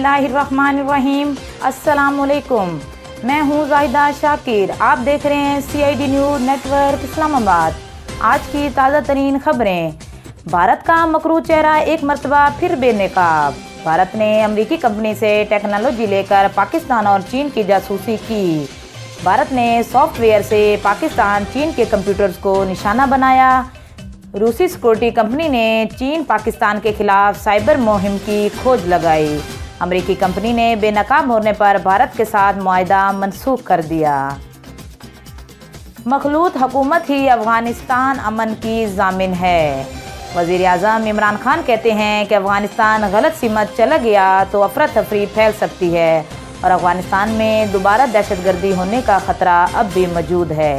बिस्मिल्लाहिर्रहमानिर्रहीम। अस्सलामुअलैकुम। मैं हूँ जाहिदा शाकिर। आप देख रहे हैं CID न्यूज़ नेटवर्क इस्लामाबाद। आज की ताज़ा तरीन खबरें। भारत का मकरू चेहरा एक मरतबा फिर बेनकाब। भारत ने अमरीकी कंपनी से टेक्नोलॉजी लेकर पाकिस्तान और चीन की जासूसी की। भारत ने सॉफ्टवेयर से पाकिस्तान चीन के कंप्यूटर्स को निशाना बनाया। रूसी सिक्योरिटी कंपनी ने चीन पाकिस्तान के खिलाफ साइबर मुहिम की खोज लगाई। अमेरिकी कंपनी ने बेनकाब होने पर भारत के साथ मुआहदा मनसूख कर दिया। मखलूत हुकूमत ही अफगानिस्तान अमन की जामिन है। वज़ीर आज़म इमरान खान कहते हैं कि अफगानिस्तान गलत सीमत चला गया तो अफरा तफरी फैल सकती है और अफगानिस्तान में दोबारा दहशतगर्दी होने का ख़तरा अब भी मौजूद है।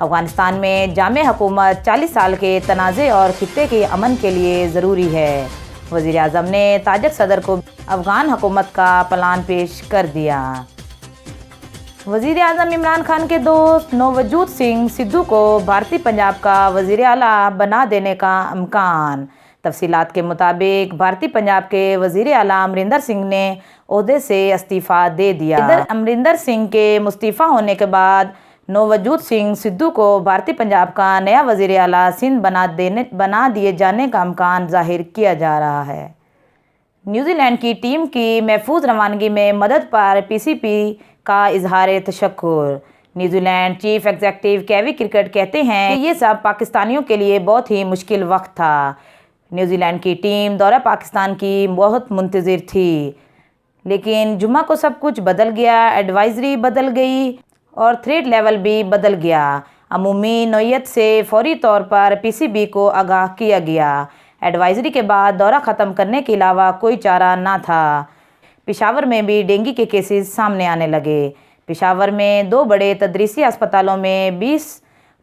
अफगानिस्तान में जामे हुकूमत 40 साल के तनाज़े और खित्ते के अमन के लिए ज़रूरी है। वज़ीर आज़म ने ताजिक सदर को अफ़गान हुकूमत का प्लान पेश कर दिया। वज़ीर आज़म इमरान खान के दोस्त नवजोत सिंह सिद्धू को भारतीय पंजाब का वज़ीर आला बना देने का इम्कान। तफसीलात के मुताबिक भारतीय पंजाब के वज़ीर आला अमरिंदर सिंह ने ओहदे से इस्तीफ़ा दे दिया। अमरिंदर सिंह के मुस्तीफ़ा होने के बाद नवजोत सिंह सिद्धू को भारतीय पंजाब का नया वज़ीर आला सिंध बना दिए जाने का इम्कान ज़ाहिर किया जा रहा है। न्यूजीलैंड की टीम की महफूज रवानगी में मदद पर PCB का इजहार तशक्कुर। न्यूजीलैंड चीफ एग्जीक्यूटिव केवी क्रिकेट कहते हैं कि ये सब पाकिस्तानियों के लिए बहुत ही मुश्किल वक्त था। न्यूजीलैंड की टीम दौरा पाकिस्तान की बहुत मुंतज़िर थी, लेकिन जुम्मा को सब कुछ बदल गया। एडवाइजरी बदल गई और थ्रेट लेवल भी बदल गया। अमूमी नौयत से फौरी तौर पर PCB को आगाह किया गया। एडवाइजरी के बाद दौरा ख़त्म करने के अलावा कोई चारा ना था। पेशावर में भी डेंगू के केसेस सामने आने लगे। पेशावर में 2 बड़े तदरीसी अस्पतालों में 20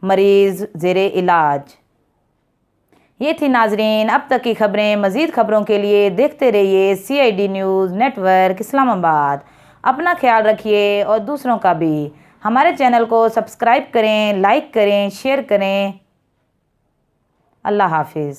मरीज़ ज़ेरे इलाज। ये थी नाजरीन अब तक की खबरें। मज़ीद खबरों के लिए देखते रहिए CID न्यूज़ नेटवर्क इस्लामाबाद। अपना ख्याल रखिए और दूसरों का भी। हमारे चैनल को सब्सक्राइब करें, लाइक करें, शेयर करें। अल्लाह हाफिज़।